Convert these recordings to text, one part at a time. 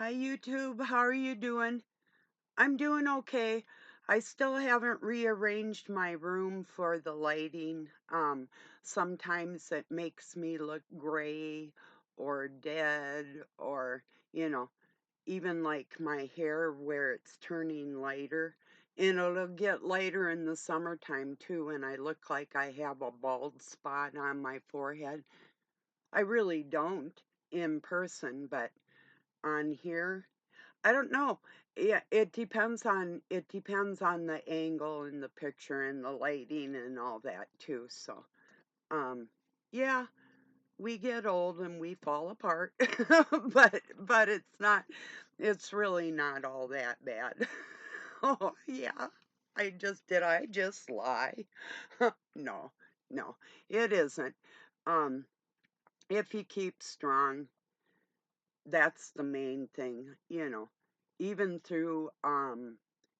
Hi, YouTube. How are you doing? I'm doing okay. I still haven't rearranged my room for the lighting. Sometimes it makes me look gray or dead, or, you know, even like my hair where it's turning lighter. And it'll get lighter in the summertime too, and I look like I have a bald spot on my forehead. I really don't in person, but on here, I don't know. Yeah, it depends on the angle in the picture and the lighting and all that too. So, um, yeah, we get old and we fall apart, but it's really not all that bad. Oh, yeah. I just lie? No, no, it isn't. Um, if you keep strong, that's the main thing. Even through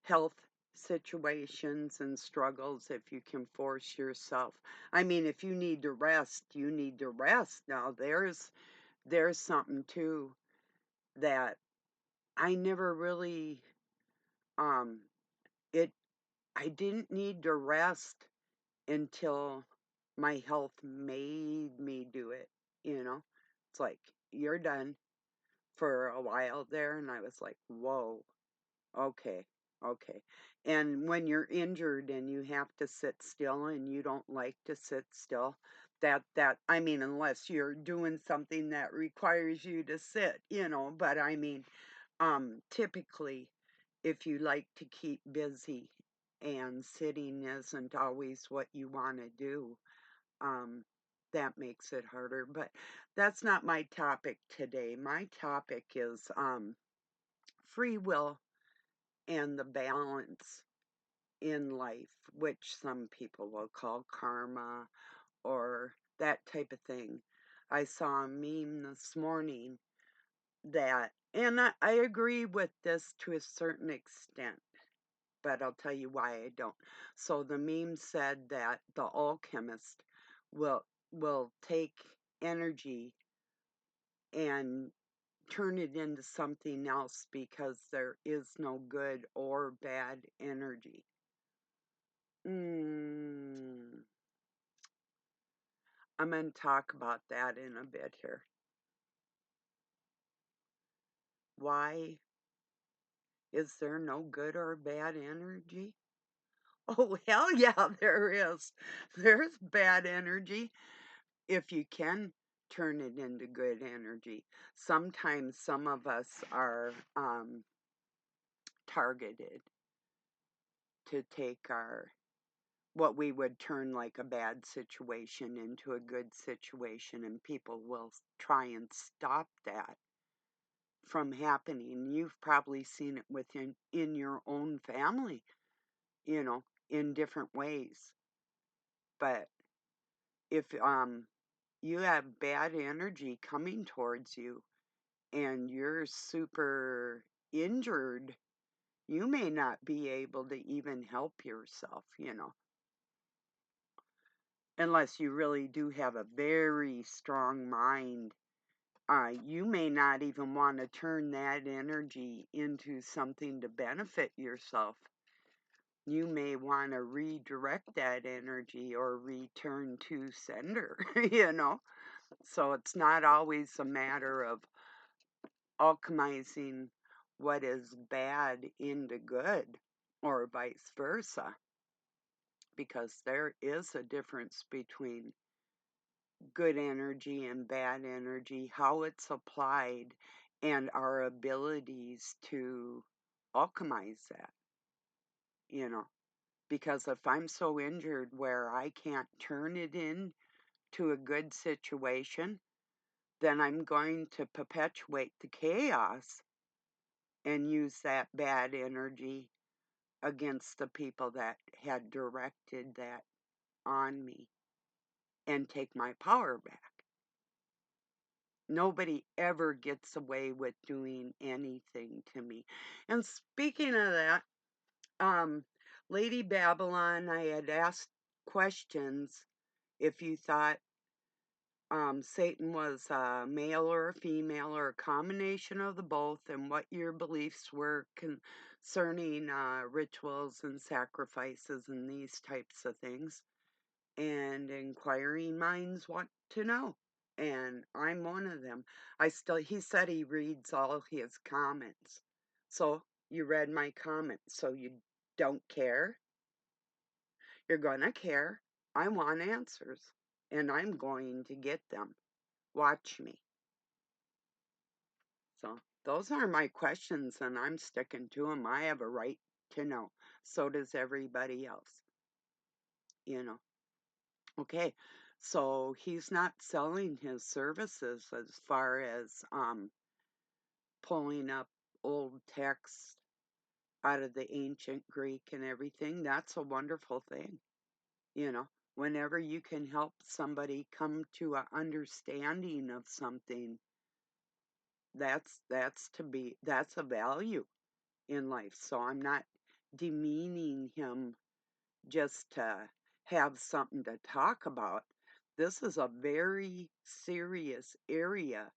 health situations and struggles, if you can force yourself. I mean, if you need to rest, you need to rest. Now there's something too that I never really um it I didn't need to rest until my health made me do it. It's like you're done for a while there, and I was like, whoa. Okay, okay. And when you're injured and you have to sit still and you don't like to sit still, I mean, unless you're doing something that requires you to sit, but I mean, typically, if you like to keep busy and sitting isn't always what you want to do, um, that makes it harder. But that's not my topic today. My topic is free will and the balance in life, which some people will call karma or that type of thing. I saw a meme this morning and I agree with this to a certain extent, but I'll tell you why I don't. So the meme said that the alchemist will will take energy and turn it into something else because there is no good or bad energy. Mm, I'm going to talk about that in a bit here. Why is there no good or bad energy? Oh, hell yeah, there is. There's bad energy if you can turn it into good energy. Sometimes some of us are targeted to take what we would turn like a bad situation into a good situation, and people will try and stop that from happening. You've probably seen it within in your own family, in different ways. But if you have bad energy coming towards you and you're super injured, you may not be able to even help yourself, unless you really do have a very strong mind. You may not even want to turn that energy into something to benefit yourself. You may want to redirect that energy or return to sender, you know? So it's not always a matter of alchemizing what is bad into good or vice versa, because there is a difference between good energy and bad energy, how it's applied, and our abilities to alchemize that. Because if I'm so injured where I can't turn it into a good situation, then I'm going to perpetuate the chaos and use that bad energy against the people that had directed that on me and take my power back. Nobody ever gets away with doing anything to me. And speaking of that, um, Lady Babylon, I had asked questions if you thought Satan was a male or a female or a combination of the both, and what your beliefs were concerning rituals and sacrifices and these types of things. And inquiring minds want to know. And I'm one of them. He said he reads all his comments. So you read my comments, so you don't care? You're gonna care. I want answers, and I'm going to get them. Watch me. So those are my questions, and I'm sticking to them. I have a right to know. So does everybody else, you know. Okay, so he's not selling his services as far as pulling up old texts out of the ancient Greek and everything. That's a wonderful thing, you know. Whenever you can help somebody come to an understanding of something, that's a value in life. So I'm not demeaning him just to have something to talk about. This is a very serious area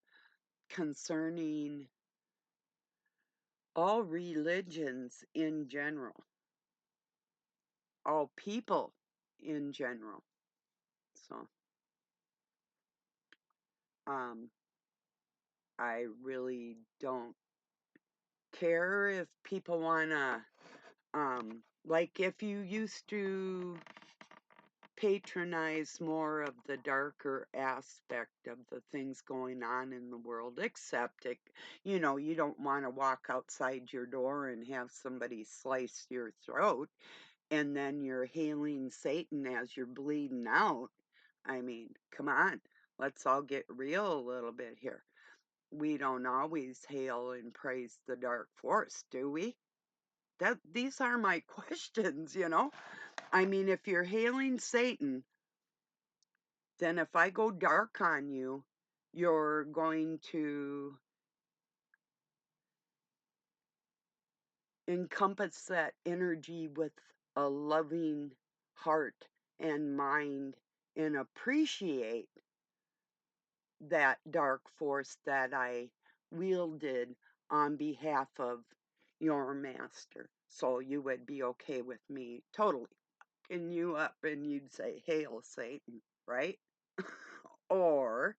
concerning all religions in general, all people in general. So, um, I really don't care if people want to, like if you used to patronize more of the darker aspect of the things going on in the world, except it, you don't want to walk outside your door and have somebody slice your throat and then you're hailing Satan as you're bleeding out. I mean, come on, let's all get real a little bit here. We don't always hail and praise the dark force, do we? These are my questions. I mean, if you're hailing Satan, then if I go dark on you, you're going to encompass that energy with a loving heart and mind and appreciate that dark force that I wielded on behalf of your master. So you would be okay with me totally picking you up and you'd say, "Hail, Satan," right? Or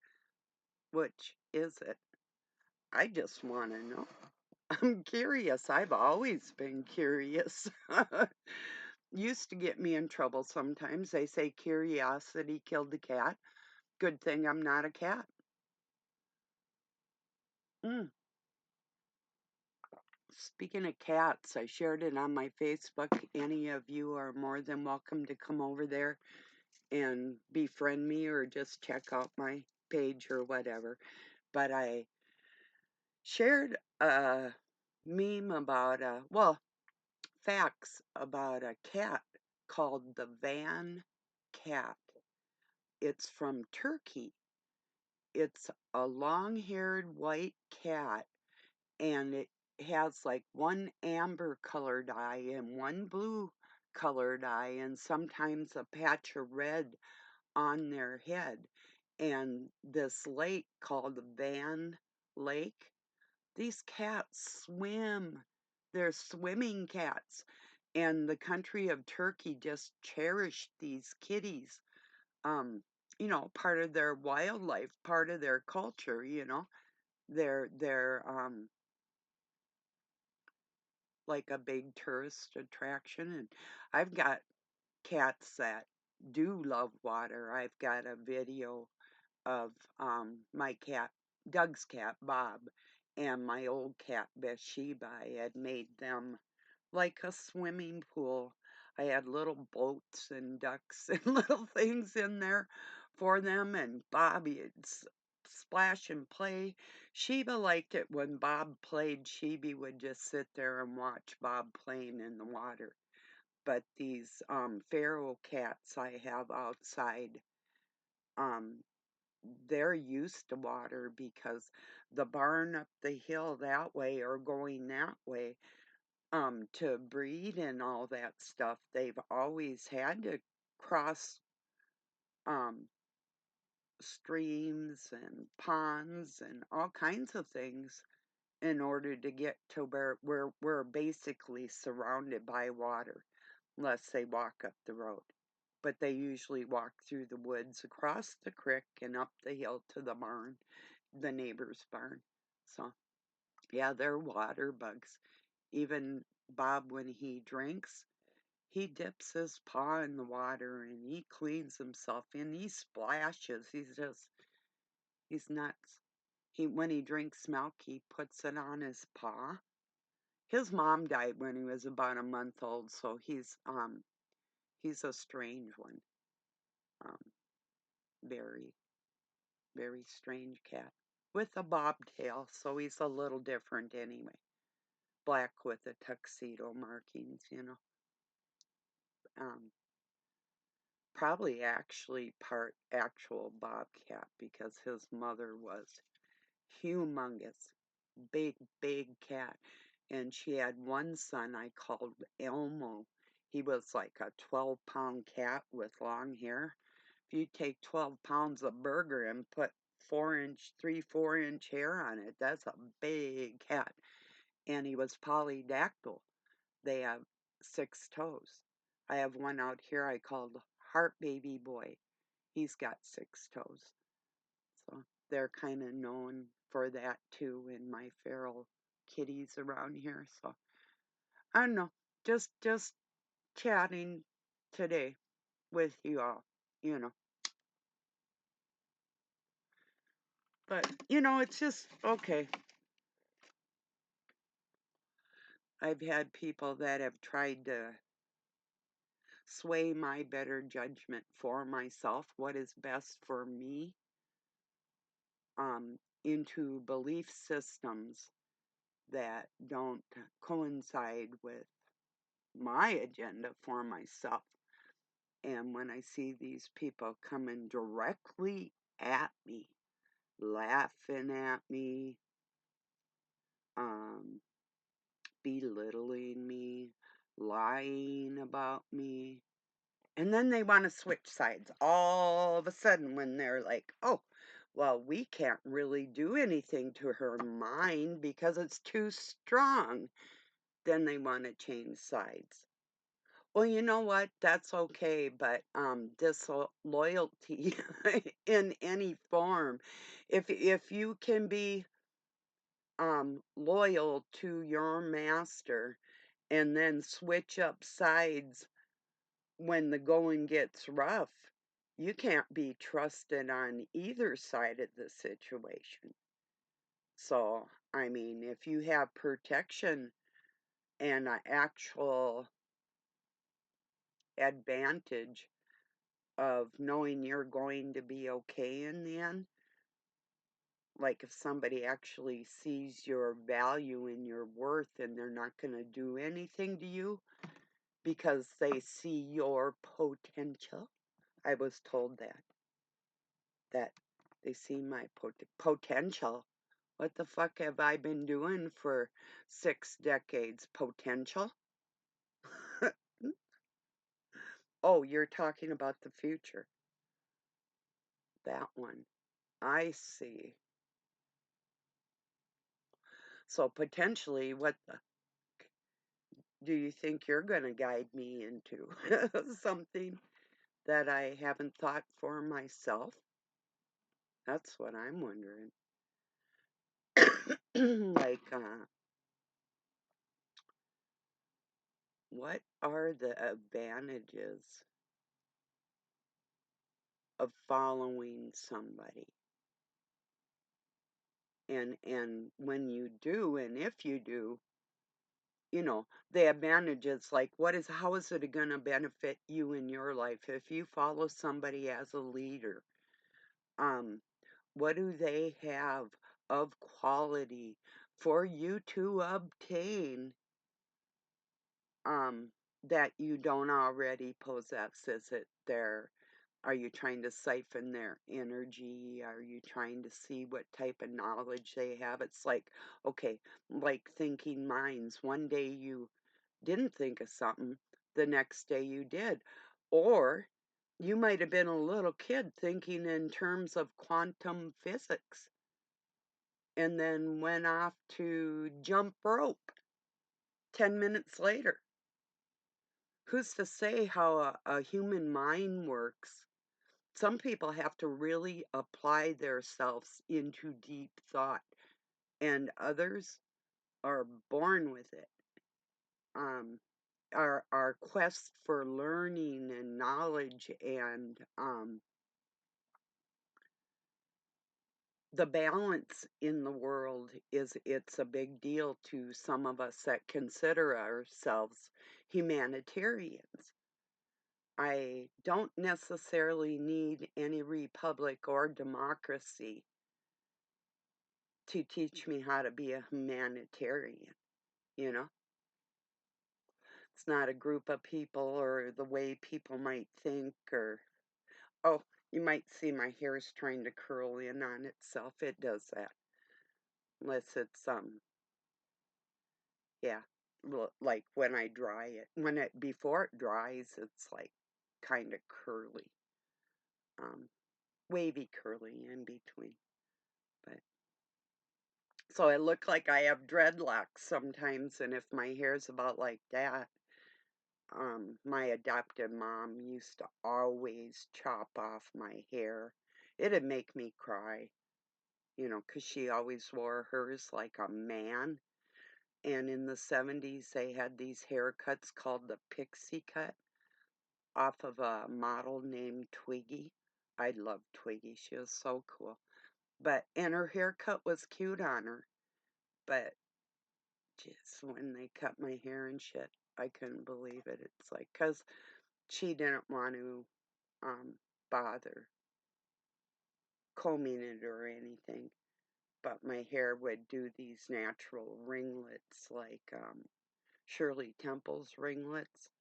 which is it? I just want to know. I'm curious. I've always been curious. Used to get me in trouble sometimes. They say curiosity killed the cat. Good thing I'm not a cat. Mm. Speaking of cats, I shared it on my Facebook. Any of you are more than welcome to come over there and befriend me or just check out my page or whatever. But I shared a meme about facts about a cat called the Van cat. It's from Turkey. It's a long-haired white cat and it has like one amber colored eye and one blue colored eye and sometimes a patch of red on their head. And this lake called Van Lake, these cats swim. They're swimming cats. And the country of Turkey just cherished these kitties. Um, part of their wildlife, part of their culture. They're like a big tourist attraction. And I've got cats that do love water. I've got a video of my cat, Doug's cat, Bob, and my old cat, Bathsheba. I had made them like a swimming pool. I had little boats and ducks and little things in there for them, and Bobby would splash and play. Sheba liked it when Bob played. Sheba would just sit there and watch Bob playing in the water. But these feral cats I have outside, um, they're used to water because the barn up the hill that way or going that way, to breed and all that stuff, they've always had to cross, um, streams and ponds and all kinds of things in order to get to where we're basically surrounded by water, unless they walk up the road. But they usually walk through the woods across the creek and up the hill to the barn, the neighbor's barn. So, yeah, they're water bugs. Even Bob, when he drinks, he dips his paw in the water and he cleans himself and he splashes. He's nuts. When he drinks milk, he puts it on his paw. His mom died when he was about a month old, so he's a strange one. Um, very very strange cat with a bobtail, so he's a little different anyway. Black with the tuxedo markings. Um, Probably actually part actual bobcat because his mother was humongous, big, big cat. And she had one son I called Elmo. He was like a 12-pound cat with long hair. If you take 12 pounds of burger and put 4-inch hair on it, that's a big cat. And he was polydactyl. They have 6 toes. I have one out here I called Heart Baby Boy. He's got 6 toes. So they're kind of known for that too in my feral kitties around here. So I don't know, just chatting today with you all, you know. But it's just okay. I've had people that have tried to sway my better judgment for myself, what is best for me, into belief systems that don't coincide with my agenda for myself. And when I see these people coming directly at me, laughing at me, um, belittling me, lying about me, and then they want to switch sides all of a sudden when they're like, oh, well, we can't really do anything to her mind because it's too strong. Then they want to change sides. Well, you know what? That's okay, but disloyalty in any form, if you can be loyal to your master and then switch up sides when the going gets rough, you can't be trusted on either side of the situation. So, I mean, if you have protection and an actual advantage of knowing you're going to be okay in the end, like if somebody actually sees your value and your worth and they're not going to do anything to you because they see your potential. I was told that they see my potential. What the fuck have I been doing for 6 decades? Potential? Oh, you're talking about the future. That one. I see. So potentially, what the do you think you're going to guide me into? Something that I haven't thought for myself? That's what I'm wondering. Like, what are the advantages of following somebody? And when you do, and if you do, the advantages, like how is it going to benefit you in your life if you follow somebody as a leader? Um, what do they have of quality for you to obtain um, that you don't already possess? Is it are you trying to siphon their energy? Are you trying to see what type of knowledge they have? It's like, okay, like thinking minds. One day you didn't think of something, the next day you did. Or You might have been a little kid thinking in terms of quantum physics and then went off to jump rope 10 minutes later. Who's to say how a human mind works? Some people have to really apply themselves into deep thought, and others are born with it. Um, our quest for learning and knowledge and the balance in the world it's a big deal to some of us that consider ourselves humanitarians. I don't necessarily need any republic or democracy to teach me how to be a humanitarian, you know? It's not a group of people or the way people might think or oh, you might see my hair's trying to curl in on itself. It does that. Unless it's yeah, like when I dry it. When it before it dries, it's like kind of curly. Um wavy curly in between. But so I look like I have dreadlocks sometimes, and if my hair's about like that, my adopted mom used to always chop off my hair. It'd make me cry, 'cause she always wore hers like a man. And in the 70s, they had these haircuts called the pixie cut off of a model named Twiggy. I loved Twiggy. She was so cool. And her haircut was cute on her. But just when they cut my hair and shit, I couldn't believe it. It's like, 'cause she didn't want to bother combing it or anything, but my hair would do these natural ringlets like Shirley Temple's ringlets,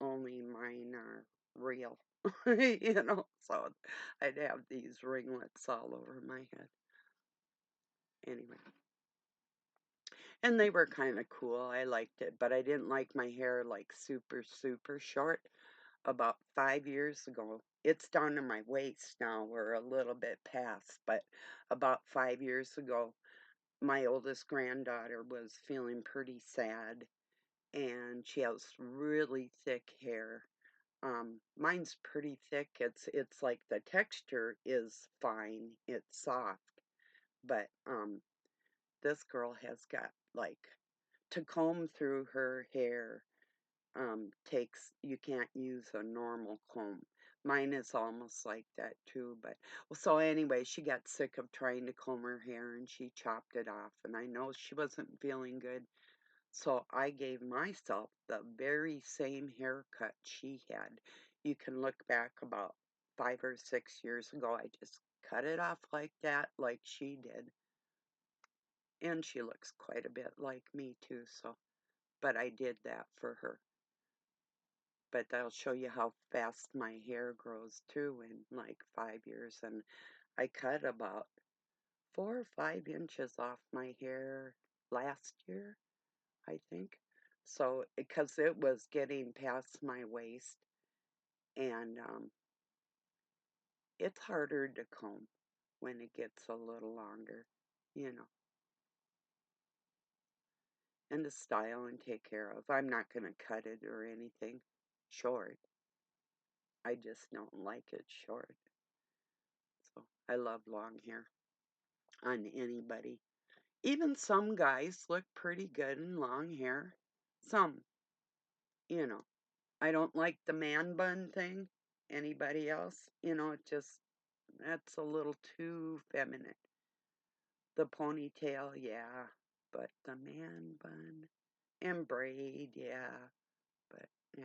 only mine are real, so I'd have these ringlets all over my head. Anyway, and they were kind of cool. I liked it, but I didn't like my hair like super, super short. About 5 years ago. It's down to my waist now. We're a little bit past, but about 5 years ago, my oldest granddaughter was feeling pretty sad, and she has really thick hair. Mine's pretty thick. It's like the texture is fine. It's soft, but this girl has got like to comb through her hair takes you can't use a normal comb. Mine is almost like that too, but well, so anyway, she got sick of trying to comb her hair and she chopped it off, and I know she wasn't feeling good, so I gave myself the very same haircut she had. You can look back about 5 or 6 years ago. I just cut it off like that, like she did, and she looks quite a bit like me too. So, but I did that for her. But that'll show you how fast my hair grows too in like 5 years. And I cut about 4 or 5 inches off my hair last year, I think. So, because it was getting past my waist, and it's harder to comb when it gets a little longer, you know, and to style and take care of. I'm not going to cut it or anything short. I just don't like it short. So, I love long hair on anybody. Even some guys look pretty good in long hair. Some, you know. I don't like the man bun thing. Anybody else? It just, that's a little too feminine. The ponytail, yeah. But the man bun and braid, yeah. But, yeah,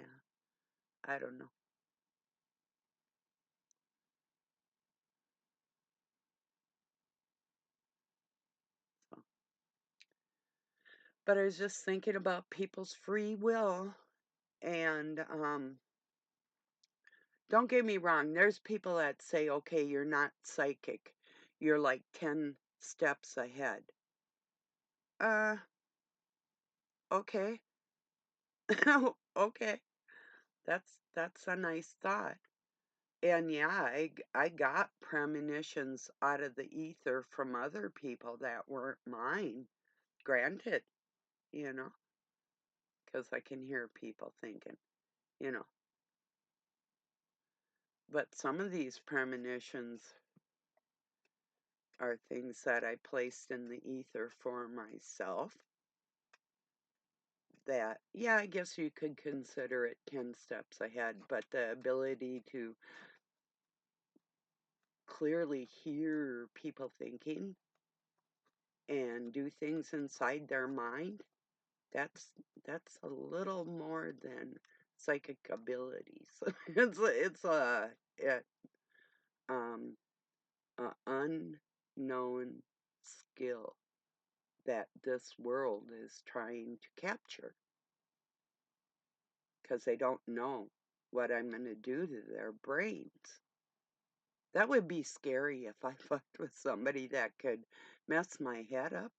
I don't know. So. But I was just thinking about people's free will. And don't get me wrong, there's people that say, okay, you're not psychic. You're like 10 steps ahead. Uh, okay. Okay. That's a nice thought. And yeah, I got premonitions out of the ether from other people that weren't mine. Granted, you know, because I can hear people thinking, you know. But some of these premonitions are things that I placed in the ether for myself that, yeah, I guess you could consider it 10 steps ahead, but the ability to clearly hear people thinking and do things inside their mind, that's that's a little more than psychic abilities. It's it, um a unknown skill that this world is trying to capture because they don't know what I'm going to do to their brains. That would be scary if I fucked with somebody that could mess my head up.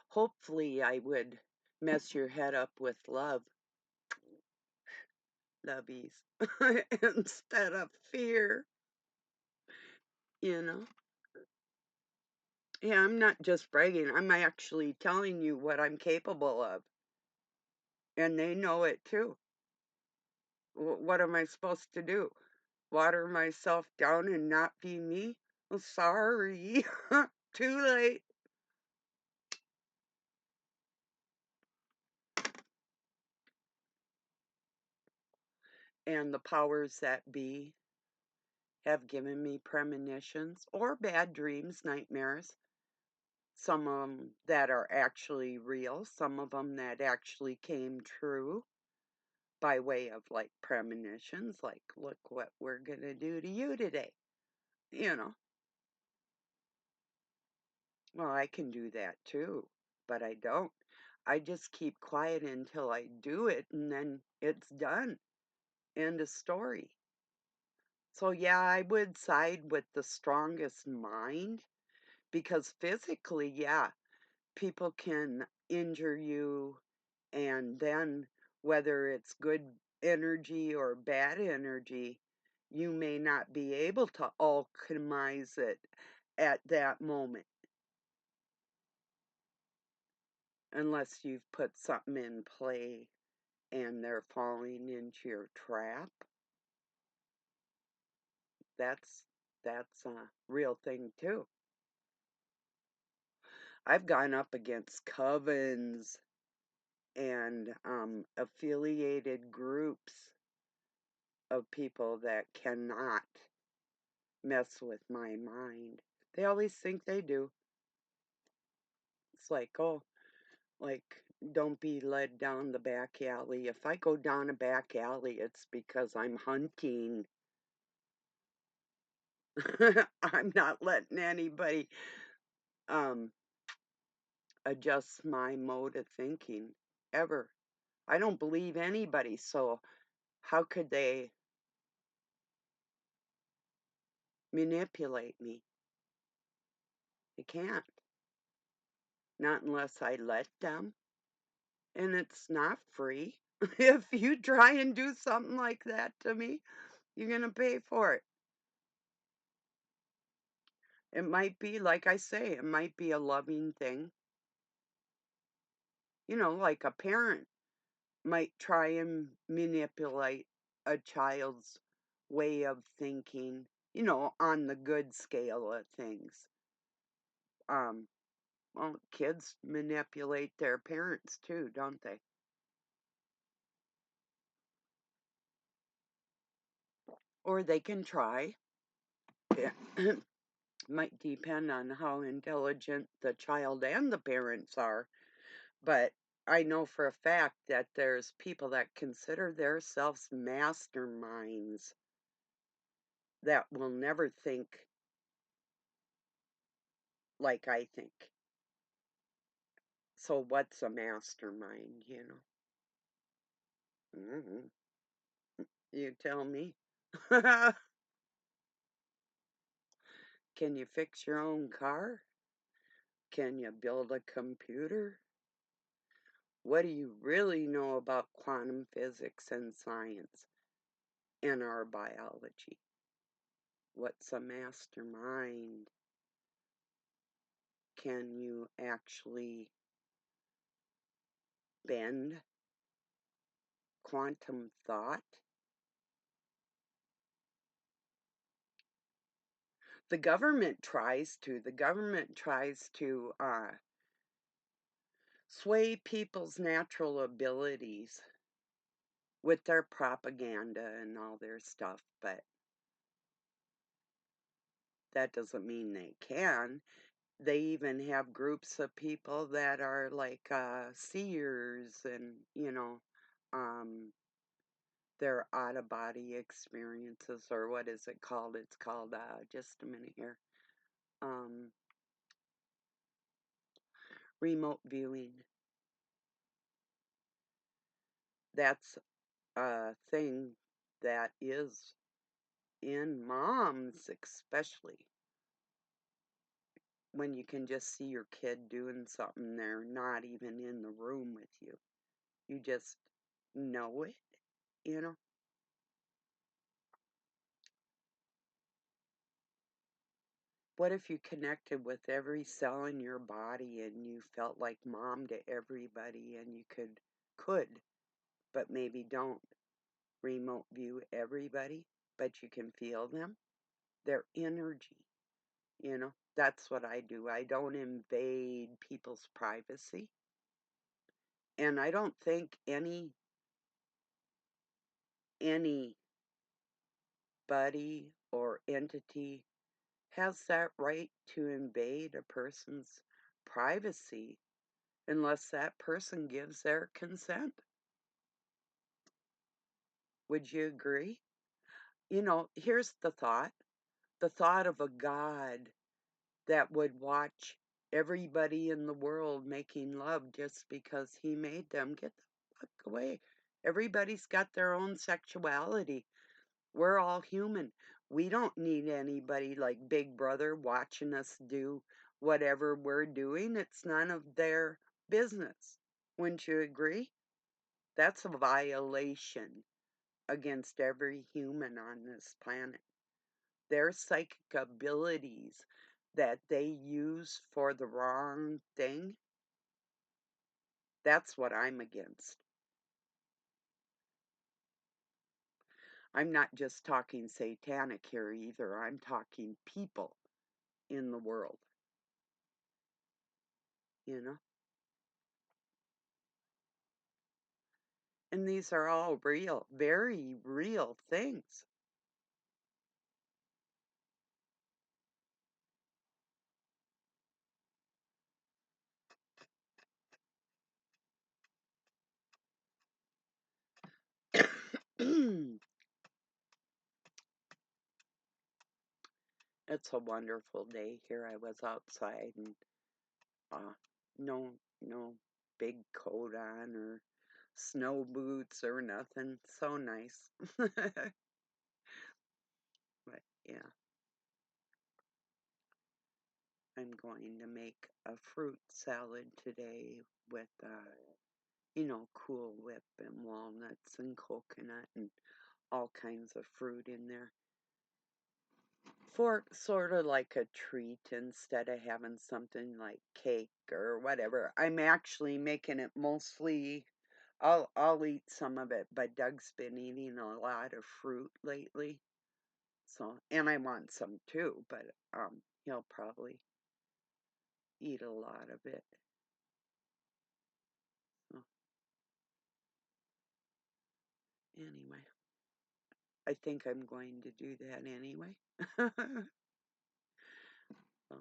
Hopefully, I would mess your head up with love, lovies, instead of fear, you know? Yeah, I'm not just bragging, I'm actually telling you what I'm capable of, and they know it too. What am I supposed to do? Water myself down and not be me? Well, sorry. Too late. And the powers that be have given me premonitions or bad dreams, nightmares. Some of them that are actually real, some of them that actually came true by way of like premonitions, like, look what we're going to do to you today. You know, well, I can do that too, but I don't. I just keep quiet until I do it and then it's done. End of story. So, yeah, I would side with the strongest mind because physically, yeah, people can injure you, and then whether it's good energy or bad energy, you may not be able to alchemize it at that moment unless you've put something in play and they're falling into your trap. That's that's a real thing too. I've gone up against covens and affiliated groups of people that cannot mess with my mind. They always think they do. It's like, oh, like, don't be led down the back alley. If I go down a back alley, it's because I'm hunting. I'm not letting anybody um, adjust my mode of thinking ever. I don't believe anybody, so how could they manipulate me? They can't. Not unless I let them. And it's not free. If you try and do something like that to me, you're going to pay for it. It might be, like I say, it might be a loving thing. You know, like a parent might try and manipulate a child's way of thinking, you know, on the good scale of things. Um, well, kids manipulate their parents too, don't they? Or they can try. Yeah. Might depend on how intelligent the child and the parents are, but I know for a fact that there's people that consider themselves masterminds that will never think like I think. So what's a mastermind, you know? Mhm. You tell me. Can you fix your own car? Can you build a computer? What do you really know about quantum physics and science and our biology? What's a mastermind? Can you actually bend quantum thought? The government tries to. The government tries to sway people's natural abilities with their propaganda and all their stuff, but that doesn't mean they can. They even have groups of people that are like seers and, um, their out of body experiences, or what is it called? It's called, just a minute here, um, remote viewing. That's a thing that is in moms, especially when you can just see your kid doing something, they're not even in the room with you. You just know it, you know? What if you connected with every cell in your body and you felt like mom to everybody and you could, but maybe don't remote view everybody, but you can feel them? Their energy, you know? That's what I do. I don't invade people's privacy. And I don't think anybody or entity has that right to invade a person's privacy unless that person gives their consent. Would you agree? Here's the thought of a God that would watch everybody in the world making love just because he made them. Get the fuck away. Everybody's got their own sexuality. We're all human. We don't need anybody like Big Brother watching us do whatever we're doing. It's none of their business. Wouldn't you agree? That's a violation against every human on this planet. Their psychic abilities that they use for the wrong thing, that's what I'm against. I'm not just talking satanic here either. I'm talking people in the world, you know? And these are all real, very real things. It's a wonderful day here. I was outside and uh, no big coat on or snow boots or nothing. So nice. But yeah, I'm going to make a fruit salad today with, Cool Whip and walnuts and coconut and all kinds of fruit in there. For sort of like a treat instead of having something like cake or whatever. I'm actually making it mostly. I'll eat some of it, but Doug's been eating a lot of fruit lately. So, and I want some too, but he'll probably eat a lot of it. So, anyway, I think I'm going to do that anyway. So,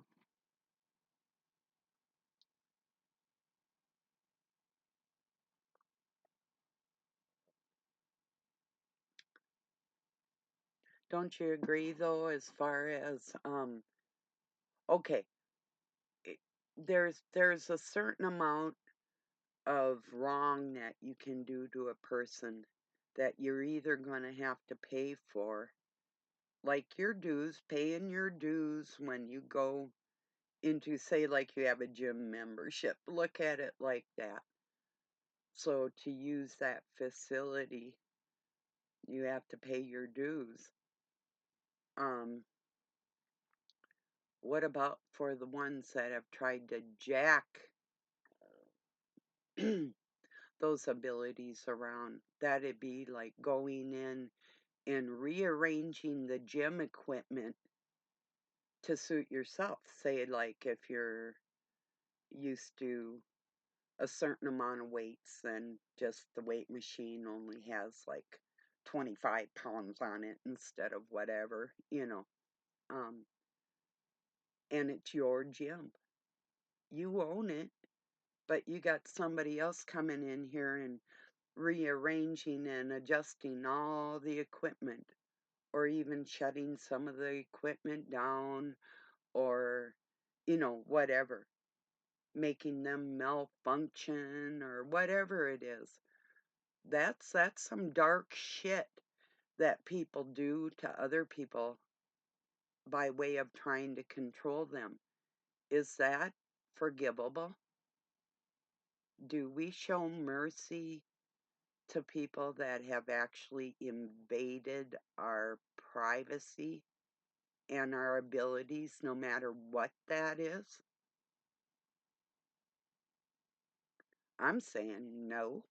don't you agree though, as far as okay, it, there's a certain amount of wrong that you can do to a person that you're either going to have to pay for, like your dues, paying your dues when you go into, say, like you have a gym membership. Look at it like that. So to use that facility, you have to pay your dues. Um, what about for the ones that have tried to jack those abilities around? That'd be like going in and rearranging the gym equipment to suit yourself. Say, like, if you're used to a certain amount of weights, then just the weight machine only has like 25 pounds on it instead of whatever. Um, and it's your gym. You own it, but you got somebody else coming in here and rearranging and adjusting all the equipment, or even shutting some of the equipment down, or, whatever, making them malfunction or whatever it is. That's some dark shit that people do to other people by way of trying to control them. Is that forgivable? Do we show mercy to people that have actually invaded our privacy and our abilities, no matter what that is? I'm saying no,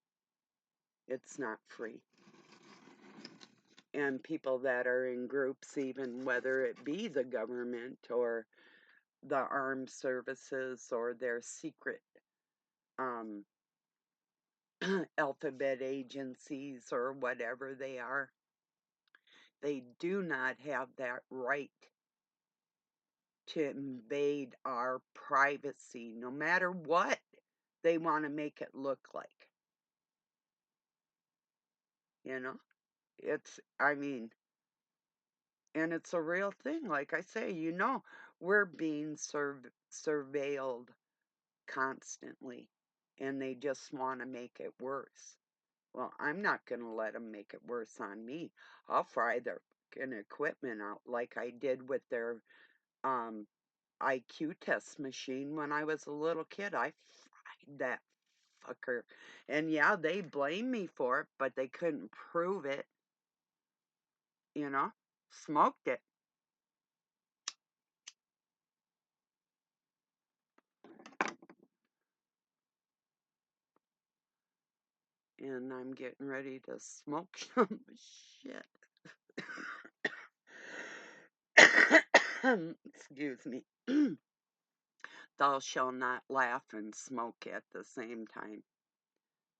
it's not free. And people that are in groups, even whether it be the government or the armed services or their secret um, alphabet agencies or whatever they are, they do not have that right to invade our privacy, no matter what they want to make it look like. You know, I mean, and it's a real thing. Like I say, we're being surveilled constantly, and they just want to make it worse. Well, I'm not going to let them make it worse on me. I'll fry their fucking equipment out like I did with their um, IQ test machine when I was a little kid. I fried that fucker. And yeah, they blame me for it, but they couldn't prove it, you know? Smoked it. And I'm getting ready to smoke some shit. Excuse me. Thou shalt not laugh and smoke at the same time.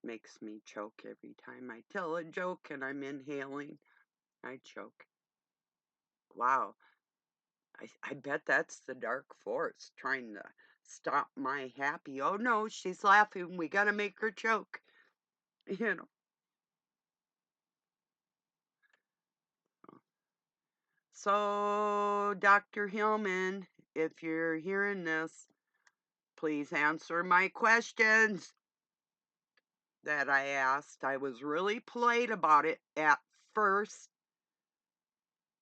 Makes me choke every time I tell a joke and I'm inhaling. I choke. Wow. I bet that's the dark force trying to stop my happy. Oh no, she's laughing. We gotta make her choke. You know. So, Dr. Hillman, if you're hearing this, please answer my questions that I asked. I was really polite about it at first,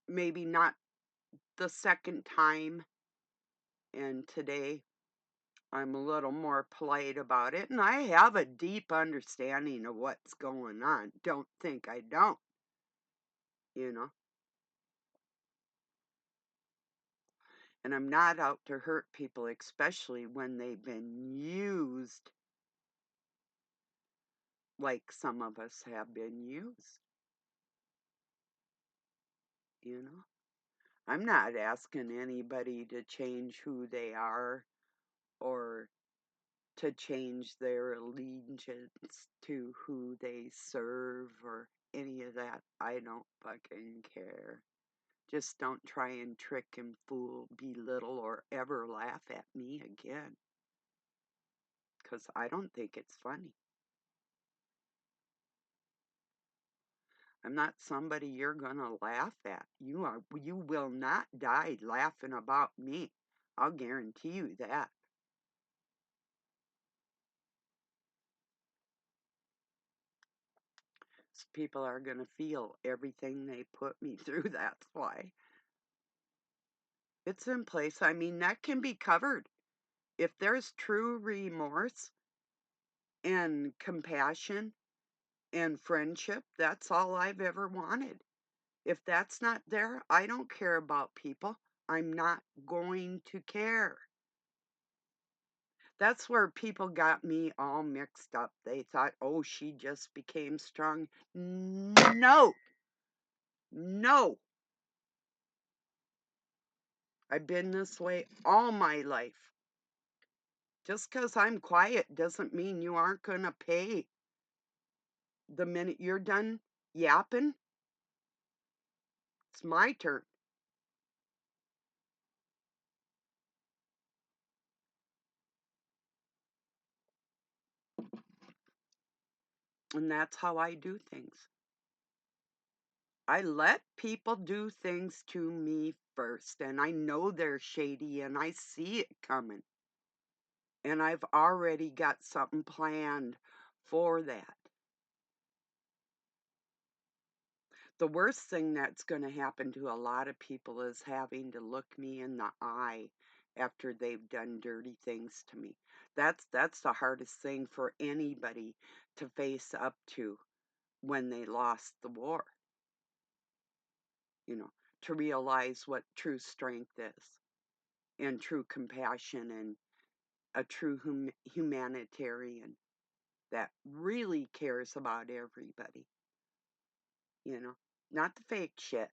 maybe not the second time, and today I'm a little more polite about it, and I have a deep understanding of what's going on. Don't think I don't, you know. And I'm not out to hurt people, especially when they've been used like some of us have been used, you know. I'm not asking anybody to change who they are or to change their allegiance to who they serve or any of that. I don't fucking care. Just don't try and trick and fool, belittle, or ever laugh at me again. Because I don't think it's funny. I'm not somebody you're going to laugh at. You will not die laughing about me. I'll guarantee you that. So people are going to feel everything they put me through. That's why. It's in place. I mean, that can be covered. If there's true remorse, and compassion and friendship. That's all I've ever wanted. If that's not there, I don't care about people. I'm not going to care. That's where people got me all mixed up. They thought, oh, she just became strong. No, no. I've been this way all my life. Just because I'm quiet doesn't mean you aren't going to pay. The minute you're done yapping, it's my turn. And that's how I do things. I let people do things to me first, and I know they're shady and I see it coming. And I've already got something planned for that. The worst thing that's going to happen to a lot of people is having to look me in the eye after they've done dirty things to me. That's the hardest thing for anybody to face up to when they lost the war, you know, to realize what true strength is and true compassion and a true humanitarian that really cares about everybody, not the fake shit,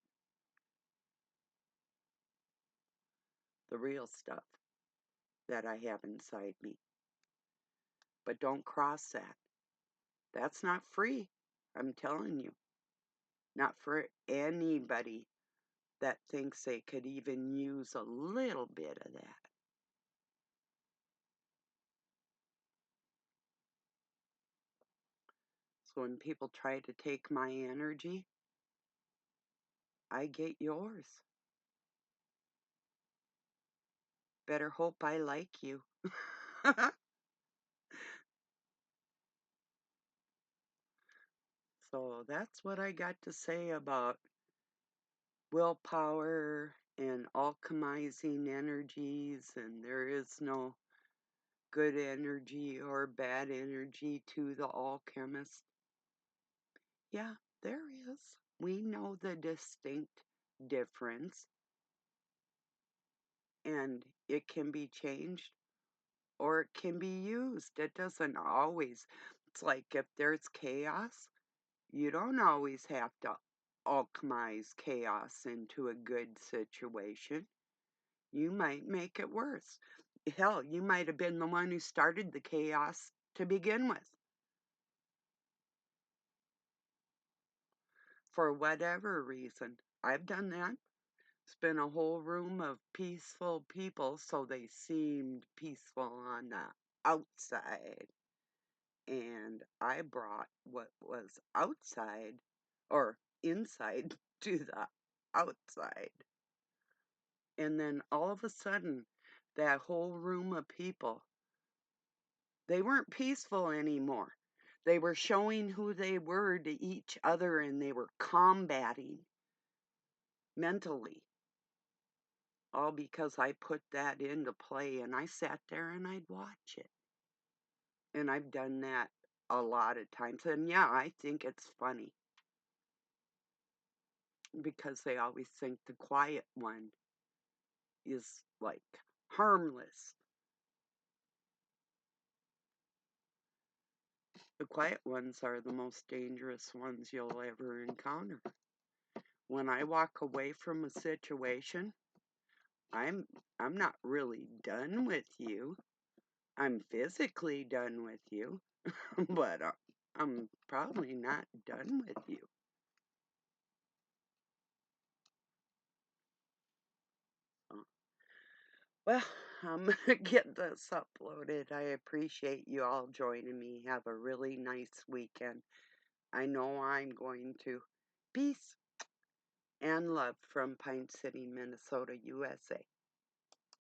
the real stuff that I have inside me. But don't cross that. That's not free. I'm telling you. Not for anybody that thinks they could even use a little bit of that. So when people try to take my energy, I get yours. Better hope I like you. So that's what I got to say about willpower and alchemizing energies, and there is no good energy or bad energy to the alchemist. Yeah, there is. We know the distinct difference, and it can be changed or it can be used. It doesn't always. It's like if there's chaos, you don't always have to alchemize chaos into a good situation. You might make it worse. Hell, you might have been the one who started the chaos to begin with. For whatever reason. I've done that. It's been a whole room of peaceful people, so they seemed peaceful on the outside. And I brought what was outside or inside to the outside. And then all of a sudden, that whole room of people, they weren't peaceful anymore. They were showing who they were to each other and they were combating mentally. All because I put that into play and I sat there and I'd watch it. And I've done that a lot of times. And yeah, I think it's funny because they always think the quiet one is like harmless. The quiet ones are the most dangerous ones you'll ever encounter. When I walk away from a situation, I'm I'm not really done with you. I'm physically done with you, but I'm probably not done with you. So, well, I'm going to get this uploaded. I appreciate you all joining me. Have a really nice weekend. I know I'm going to. Peace and love from Pine City, Minnesota, USA.